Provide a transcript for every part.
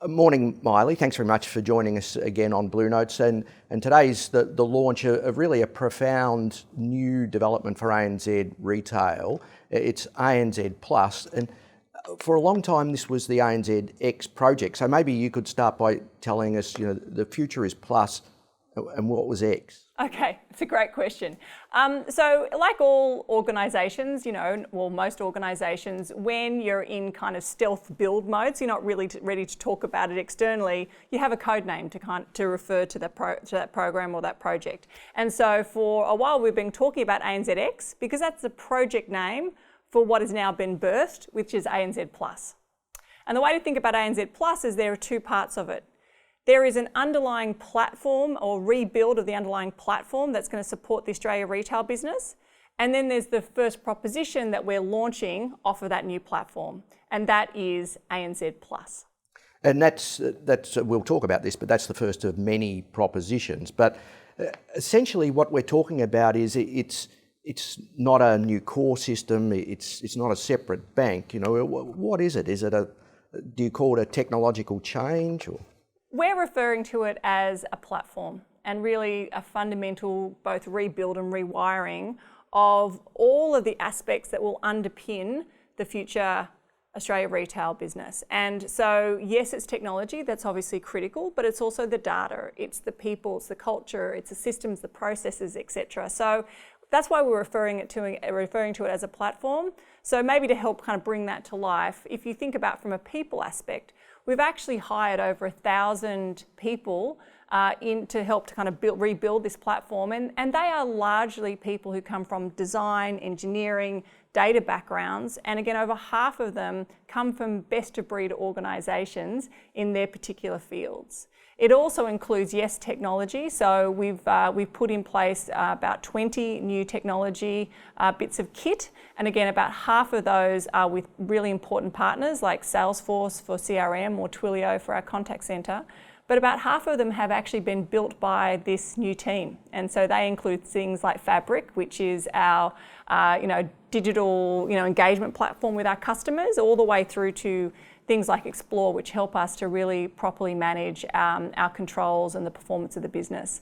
Morning, Miley. Thanks very much for joining us again on Blue Notes. And today's the launch of really a profound new development for ANZ retail. It's ANZ Plus. And for a long time, this was the ANZ X project. So maybe you could start by telling us, the future is Plus and what was X? Okay, it's a great question. So like all organisations, most organisations, when you're in kind of stealth build mode, so you're not really ready to talk about it externally, you have a code name to refer to that program or that project. And so for a while we've been talking about ANZX because that's the project name for what has now been birthed, which is ANZ Plus. And the way to think about ANZ Plus is there are two parts of it. There is an underlying platform or rebuild of the underlying platform that's going to support the Australia retail business. And then there's the first proposition that we're launching off of that new platform, and that is ANZ Plus. And that's we'll talk about this, but that's the first of many propositions. But essentially what we're talking about is it's not a new core system, it's not a separate bank. What is it? Do you call it a technological change? Or? We're referring to it as a platform and really a fundamental both rebuild and rewiring of all of the aspects that will underpin the future Australia retail business. And so, yes, it's technology, that's obviously critical, but it's also the data, it's the people, it's the culture, it's the systems, the processes, etc. So that's why we're referring to it as a platform. So maybe to help kind of bring that to life, if you think about from a people aspect, we've actually hired over 1,000 people to help to kind of rebuild this platform. And they are largely people who come from design, engineering, data backgrounds. And again, over half of them come from best of breed organisations in their particular fields. It also includes, yes, technology. So we've put in place about 20 new technology bits of kit. And again, about half of those are with really important partners like Salesforce for CRM or Twilio for our contact centre. But about half of them have actually been built by this new team. And so they include things like Fabric, which is our digital engagement platform with our customers, all the way through to things like Explore, which help us to really properly manage our controls and the performance of the business.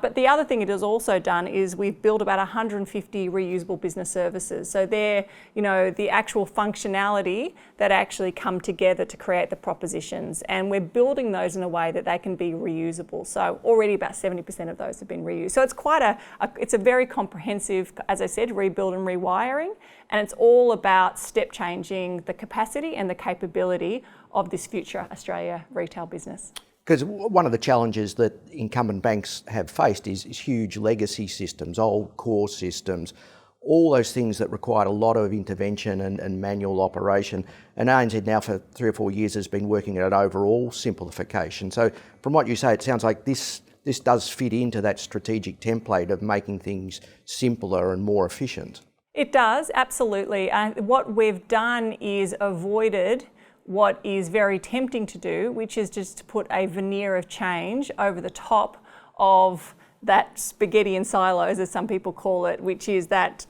But the other thing it has also done is we've built about 150 reusable business services. So they're, the actual functionality that actually come together to create the propositions. And we're building those in a way that they can be reusable. So already about 70% of those have been reused. So it's it's a very comprehensive, as I said, rebuild and rewiring. And it's all about step changing the capacity and the capability of this future Australia retail business. Because one of the challenges that incumbent banks have faced is huge legacy systems, old core systems, all those things that required a lot of intervention and manual operation. And ANZ now for 3 or 4 years has been working at overall simplification. So from what you say, it sounds like this does fit into that strategic template of making things simpler and more efficient. It does, absolutely. What we've done is avoided what is very tempting to do, which is just to put a veneer of change over the top of that spaghetti in silos, as some people call it, which is that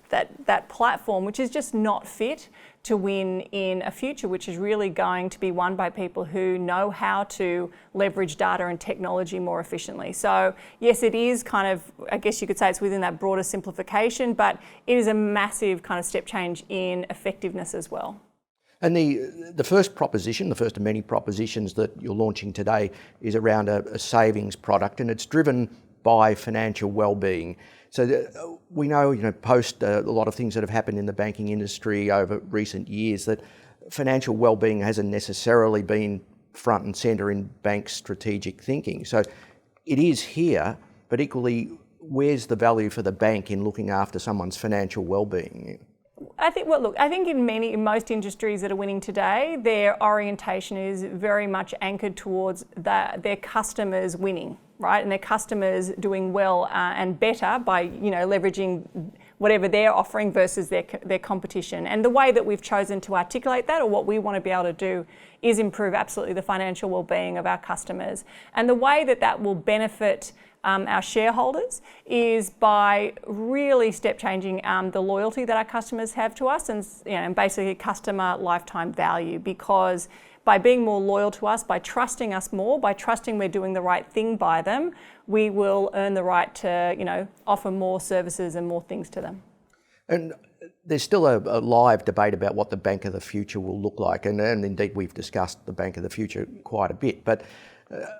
platform, which is just not fit to win in a future which is really going to be won by people who know how to leverage data and technology more efficiently. So yes, it is kind of, I guess you could say it's within that broader simplification, but it is a massive kind of step change in effectiveness as well. And the first proposition, the first of many propositions that you're launching today, is around a savings product, and it's driven by financial wellbeing. So we know, post a lot of things that have happened in the banking industry over recent years, that financial wellbeing hasn't necessarily been front and centre in banks' strategic thinking. So it is here, but equally, where's the value for the bank in looking after someone's financial wellbeing? I think in most industries that are winning today, their orientation is very much anchored towards their customers winning, right? And their customers doing well and better by, leveraging whatever they're offering versus their competition. And the way that we've chosen to articulate that, or what we want to be able to do, is improve absolutely the financial well-being of our customers. And the way that will benefit our shareholders is by really step changing the loyalty that our customers have to us, and basically customer lifetime value, because by being more loyal to us, by trusting us more, by trusting we're doing the right thing by them, we will earn the right to, offer more services and more things to them. And there's still a live debate about what the bank of the future will look like, and indeed we've discussed the bank of the future quite a bit. But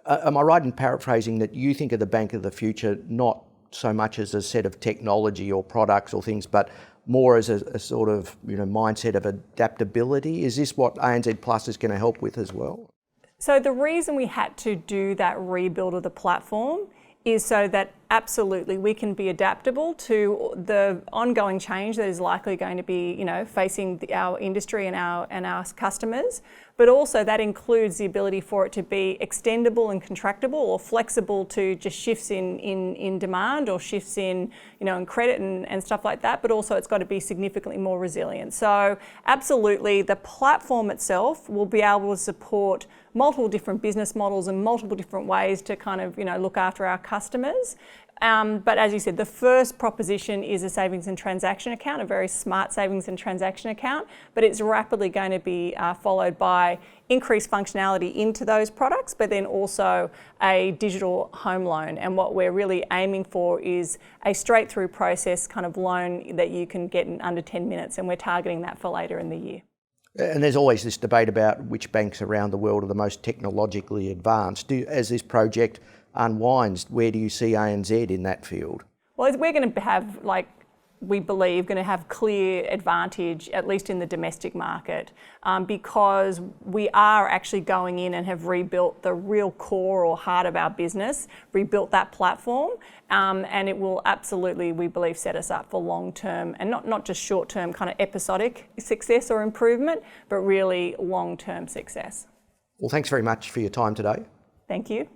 am I right in paraphrasing that you think of the bank of the future not so much as a set of technology or products or things, but more as a sort of mindset of adaptability? Is this what ANZ Plus is going to help with as well? So the reason we had to do that rebuild of the platform is so that absolutely we can be adaptable to the ongoing change that is likely going to be, facing our industry and our customers. But also that includes the ability for it to be extendable and contractible, or flexible to just shifts in demand, or shifts in credit and stuff like that. But also it's got to be significantly more resilient. So absolutely, the platform itself will be able to support multiple different business models and multiple different ways to kind of look after our customers. But as you said, the first proposition is a savings and transaction account, a very smart savings and transaction account, but it's rapidly going to be followed by increased functionality into those products, but then also a digital home loan. And what we're really aiming for is a straight through process kind of loan that you can get in under 10 minutes, and we're targeting that for later in the year. And there's always this debate about which banks around the world are the most technologically advanced. As this project unwinds, where do you see ANZ in that field? Well, we're going to have, we believe, going to have clear advantage, at least in the domestic market, because we are actually going in and have rebuilt the real core or heart of our business, rebuilt that platform, and it will absolutely, we believe, set us up for long-term, and not just short-term kind of episodic success or improvement, but really long-term success. Well, thanks very much for your time today. Thank you.